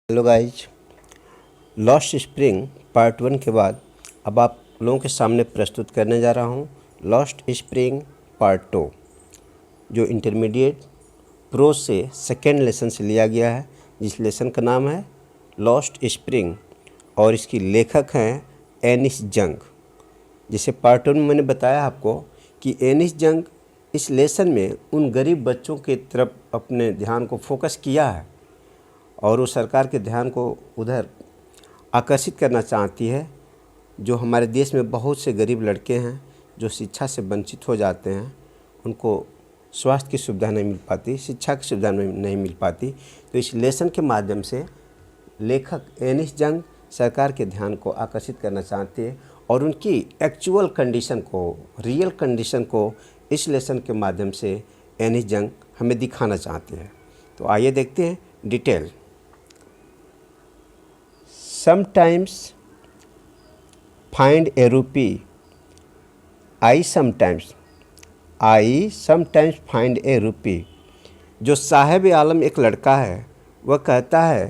Hello guys, lost spring part 1 के बाद अब आप लोगों के सामने प्रस्तुत करने जा रहा हूँ लॉस्ट स्प्रिंग पार्ट 2, जो इंटरमीडिएट प्रो से सेकेंड लेसन से लिया गया है, जिस लेसन का नाम है लॉस्ट स्प्रिंग और इसकी लेखक हैं एनिस जंग। जैसे पार्ट 1 में मैंने बताया आपको कि एनिस जंग इस लेसन में उन गरीब बच्चों के तरफ अपने ध्यान को फोकस किया है और वो सरकार के ध्यान को उधर आकर्षित करना चाहती है। जो हमारे देश में बहुत से गरीब लड़के हैं जो शिक्षा से वंचित हो जाते हैं, उनको स्वास्थ्य की सुविधा नहीं मिल पाती, शिक्षा की सुविधा नहीं मिल पाती। तो इस लेसन के माध्यम से लेखक एनिस जंग सरकार के ध्यान को आकर्षित करना चाहती है और उनकी एक्चुअल कंडीशन को, रियल कंडीशन को इस लेसन के माध्यम से एनिस जंग हमें दिखाना चाहते हैं। तो आइए देखते हैं detail. Sometimes find a rupee. I sometimes find a rupee. जो साहिब आलम एक लड़का है, वह कहता है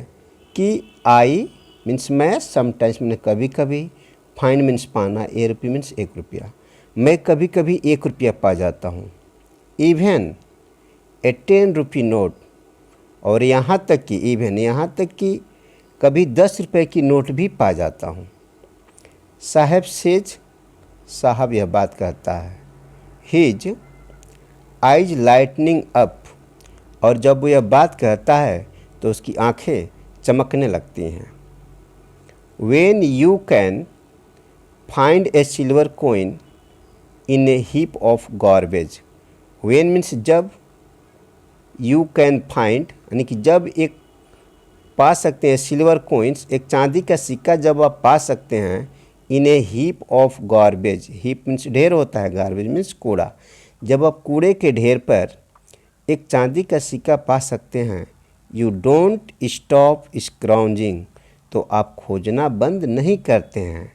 कि आई मीन्स मैं, समटाइम्स मैंने कभी कभी, फाइंड मीन्स पाना, ए रुपी मीन्स 1 रुपया, मैं कभी कभी 1 रुपया पा जाता हूँ। इवन ए 10 रुपी नोट, और यहाँ तक कि इवन यहाँ तक कि कभी 10 रुपये की नोट भी पा जाता हूँ। साहब सेज, साहब यह बात कहता है। हिज आइज लाइटनिंग अप, और जब वो यह बात कहता है तो उसकी आंखें चमकने लगती हैं। When you can find A silver coin in a heap of garbage. When means जब, यू कैन फाइंड यानी कि जब एक पा सकते हैं, सिल्वर कॉइन्स एक चांदी का सिक्का जब आप पा सकते हैं, in a heap of garbage, heap means ढेर होता है, गार्बेज मीन्स कूड़ा, जब आप कूड़े के ढेर पर एक चांदी का सिक्का पा सकते हैं, यू डोंट स्टॉप स्क्राउंजिंग, तो आप खोजना बंद नहीं करते हैं।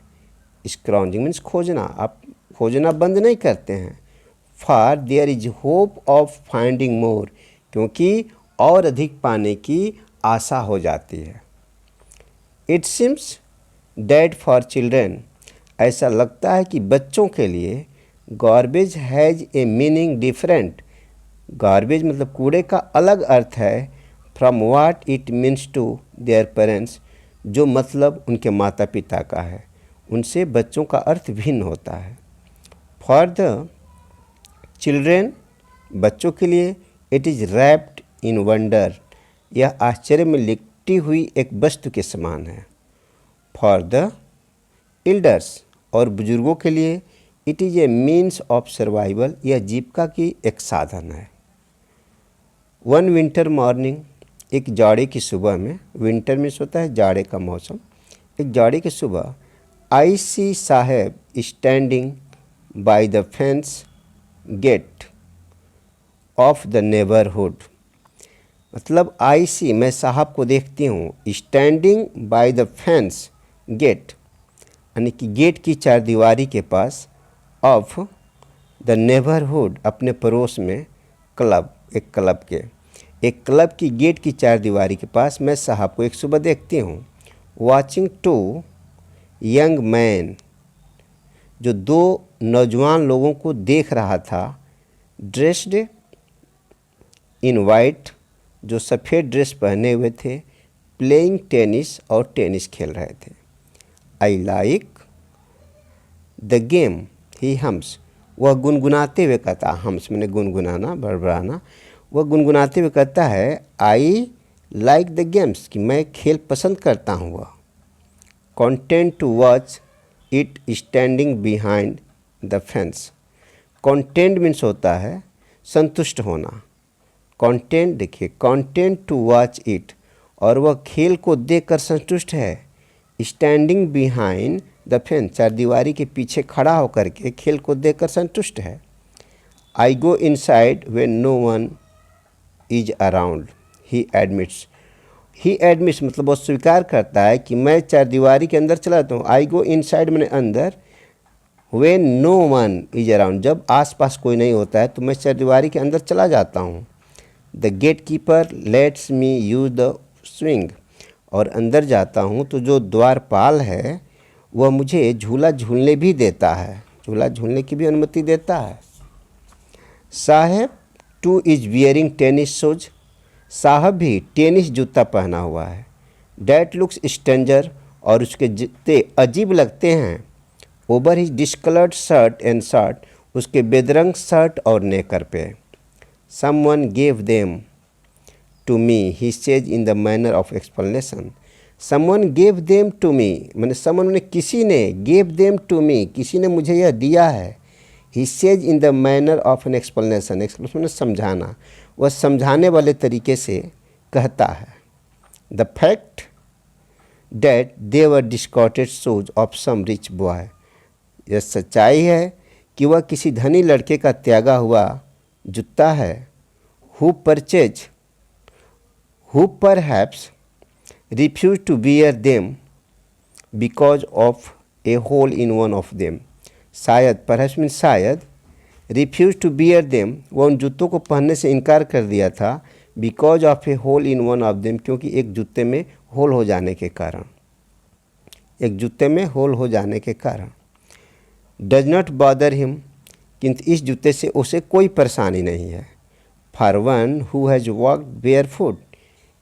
स्क्राउंजिंग मीन्स खोजना, आप खोजना बंद नहीं करते हैं। For there is hope of finding more, क्योंकि और अधिक पाने की आशा हो जाती है। It seems dead for children, ऐसा लगता है कि बच्चों के लिए garbage has a meaning different, garbage मतलब कूड़े का अलग अर्थ है, from what it means to their parents, जो मतलब उनके माता पिता का है, उनसे बच्चों का अर्थ भिन्न होता है। फॉर द चिल्ड्रेन, बच्चों के लिए, it is wrapped in wonder, यह आश्चर्य में लिपटी हुई एक वस्तु के समान है। फॉर द एल्डर्स, और बुजुर्गों के लिए, it is a means of survival, यह जीविका की एक साधन है। वन विंटर मॉर्निंग, एक जाड़े की सुबह में, विंटर मीन्स होता है जाड़े का मौसम, एक जाड़े की सुबह, I see Saheb standing by the fence gate of the neighbourhood, मतलब आई सी मैं साहब को देखती हूँ, standing by the fence gate यानी कि गेट की चारदीवारी के पास, ऑफ द नेबरहुड अपने पड़ोस में, क्लब एक क्लब के, एक क्लब की गेट की चारदीवारी के पास मैं साहब को एक सुबह देखती हूँ। वॉचिंग 2 यंग मैन, जो 2 नौजवान लोगों को देख रहा था, ड्रेस्ड इन वाइट, जो सफ़ेद ड्रेस पहने हुए थे, प्लेइंग टेनिस और टेनिस खेल रहे थे। I like the game he hums, वह गुनगुनाते हुए कहता, हम्स मैंने गुनगुनाना, बड़बड़ाना, वह गुनगुनाते हुए कहता है, आई लाइक द गेम्स, कि मैं खेल पसंद करता हूँ। वह content to watch it standing behind the fence, content means होता है संतुष्ट होना, कंटेंट देखिए, कंटेंट टू वॉच इट, और वह खेल को देखकर संतुष्ट है, स्टैंडिंग बिहाइंड द फेंस, चारदीवारी के पीछे खड़ा होकर के खेल को देखकर संतुष्ट है। I go inside when no one is around, he admits, he admits मतलब वो स्वीकार करता है कि मैं चारदीवारी के अंदर चला जाता हूँ। आई गो इनसाइड मैंने अंदर, when no one is around, जब आसपास कोई नहीं होता है तो मैं चारदीवारी के अंदर चला जाता हूँ। The gatekeeper lets me use the swing, और अंदर जाता हूँ तो जो द्वारपाल है वह मुझे झूला झूलने भी देता है, झूला झूलने की भी अनुमति देता है। साहब two is wearing tennis shoes, साहब भी टेनिस जूता पहना हुआ है। डैट लुक्स स्ट्रेंजर, और उसके जूते अजीब लगते हैं। Over his discoloured shirt and shirt, उसके बेदरंग शर्ट और नेकर पे। Someone gave them to me, he says in the manner of explanation. Someone gave them to me, मैंने समवन ने, किसी ने, गेव देम टू मी, किसी ने मुझे यह दिया है। He says in the manner of an explanation, explanation समझाना, वह समझाने वाले तरीके से कहता है। The fact that they were discarded shoes of some rich boy, यह सच्चाई है कि वह किसी धनी लड़के का त्यागा हुआ जूता है। Who perhaps refuse to wear them because of a hole in one of them, शायद, परहैप्स मीन शायद, रिफ्यूज टू बियर देम, वह उन जूतों को पहनने से इनकार कर दिया था, because of a hole in one of them, क्योंकि एक जूते में होल हो जाने के कारण, एक जूते में होल हो जाने के कारण। डज नॉट बॉदर हिम, किंतु इस जूते से उसे कोई परेशानी नहीं है। For one who has walked barefoot,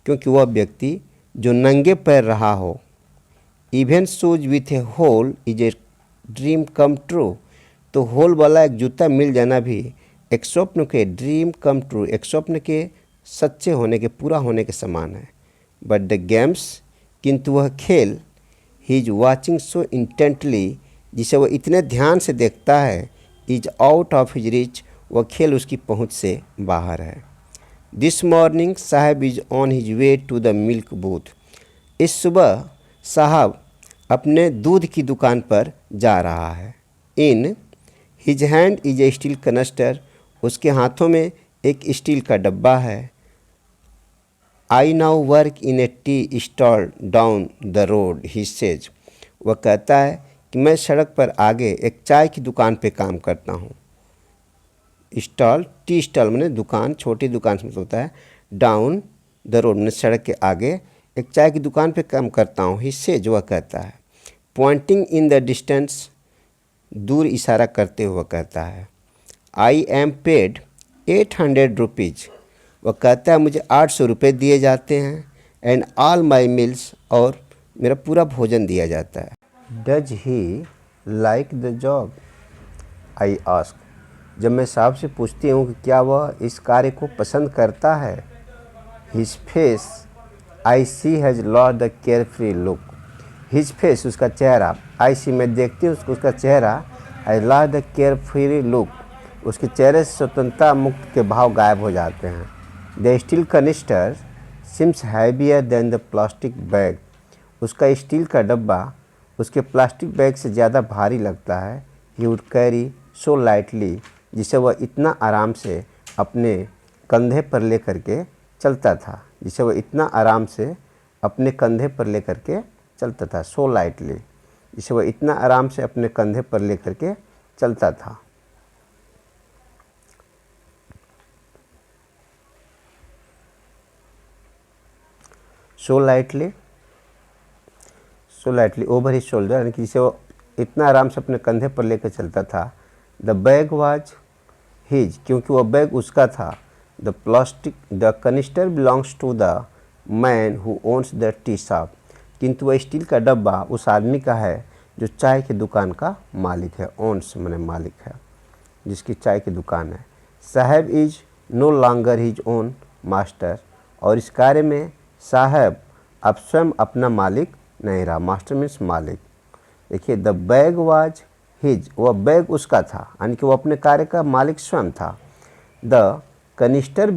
क्योंकि वह व्यक्ति जो नंगे पैर रहा हो। Even shoes with a hole is a dream come true, तो होल वाला एक जूता मिल जाना भी एक स्वप्न के, ड्रीम कम ट्रू, एक स्वप्न के सच्चे होने के, पूरा होने के समान है। बट द गेम्स, किंतु वह खेल, he is watching so intently, जिसे वह इतने ध्यान से देखता है, is out of his reach, वह खेल उसकी पहुंच से बाहर है। दिस मॉर्निंग साहब is on his way to the milk booth, इस सुबह साहब अपने दूध की दुकान पर जा रहा है। In his hand is a steel canister, उसके हाथों में एक स्टील का डब्बा है। I now work in A tea stall down the road, he says, वह कहता है कि मैं सड़क पर आगे एक चाय की दुकान पे काम करता हूँ। स्टॉल, टी स्टॉल मैंने दुकान, छोटी दुकान से मतलब होता है। डाउन द रोड मैंने सड़क के आगे एक चाय की दुकान पे काम करता हूँ, ही सेज, वह कहता है। पॉइंटिंग इन द डिस्टेंस, दूर इशारा करते हुए कहता है। आई एम पेड 800 रुपीज़, वह कहता है मुझे 800 रुपये दिए जाते हैं। एंड ऑल माई मील्स, और मेरा पूरा भोजन दिया जाता है। Does he like the job, I ask, जब मैं साहब से पूछती हूँ कि क्या वह इस कार्य को पसंद करता है। His face I see has lost the carefree look, his face, उसका चेहरा, आई सी, मैं देखती हूँ उसका चेहरा, I lost the carefree look, उसके चेहरे से स्वतंत्रता मुक्त के भाव गायब हो जाते हैं। The steel canister seems heavier than the plastic bag, उसका स्टील का डब्बा उसके प्लास्टिक बैग से ज़्यादा भारी लगता है। He would carry so lightly, जिसे वह इतना आराम से अपने कंधे पर लेकर के चलता था, जिसे वह इतना आराम से अपने कंधे पर लेकर के चलता था। सो लाइटली, जिसे वह इतना आराम से अपने कंधे पर लेकर के चलता था। So lightly over his shoulder, यानी कि जिसे वो इतना आराम से अपने कंधे पर लेकर चलता था। द बैग वाज हिज, क्योंकि वह बैग उसका था। The canister belongs to the man who owns the tea shop, किंतु वह स्टील का डब्बा उस आदमी का है जो चाय की दुकान का मालिक है। ओन्स माने मालिक है, जिसकी चाय की दुकान है। साहब is no longer his own master, और इस कार्य में साहब अब स्वयं अपना मालिक नहीं रहा। मास्टर मीन्स मालिक। देखिए, द बैग वाज हिज, वह बैग उसका था, यानी कि वह अपने कार्य का मालिक स्वयं था। The canister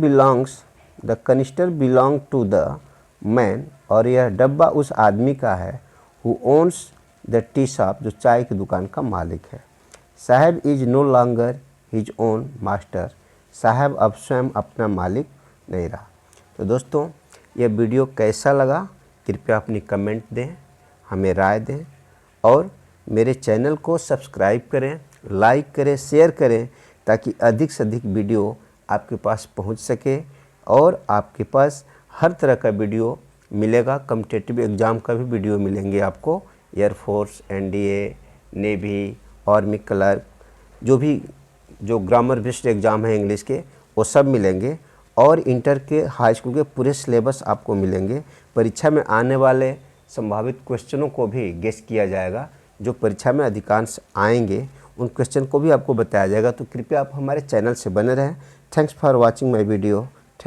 belong to the man, और यह डब्बा उस आदमी का है। Who owns the tea shop, जो चाय की दुकान का मालिक है। साहब is no longer his own master, साहब अब स्वयं अपना मालिक नहीं रहा। तो दोस्तों, यह वीडियो कैसा लगा कृपया अपनी कमेंट दें, हमें राय दें, और मेरे चैनल को सब्सक्राइब करें, लाइक करें, शेयर करें, ताकि अधिक से अधिक वीडियो आपके पास पहुंच सके और आपके पास हर तरह का वीडियो मिलेगा। कॉम्पिटिटिव एग्ज़ाम का भी वीडियो मिलेंगे आपको, air force, NDA, navy, army clerk, जो ग्रामर बेस्ड एग्ज़ाम है इंग्लिश के, वो सब मिलेंगे। और इंटर के हाई स्कूल के पूरे सिलेबस आपको मिलेंगे। परीक्षा में आने वाले संभावित क्वेश्चनों को भी गेस किया जाएगा, जो परीक्षा में अधिकांश आएंगे उन क्वेश्चन को भी आपको बताया जाएगा। तो कृपया आप हमारे चैनल से बने रहें। Thanks for watching my video.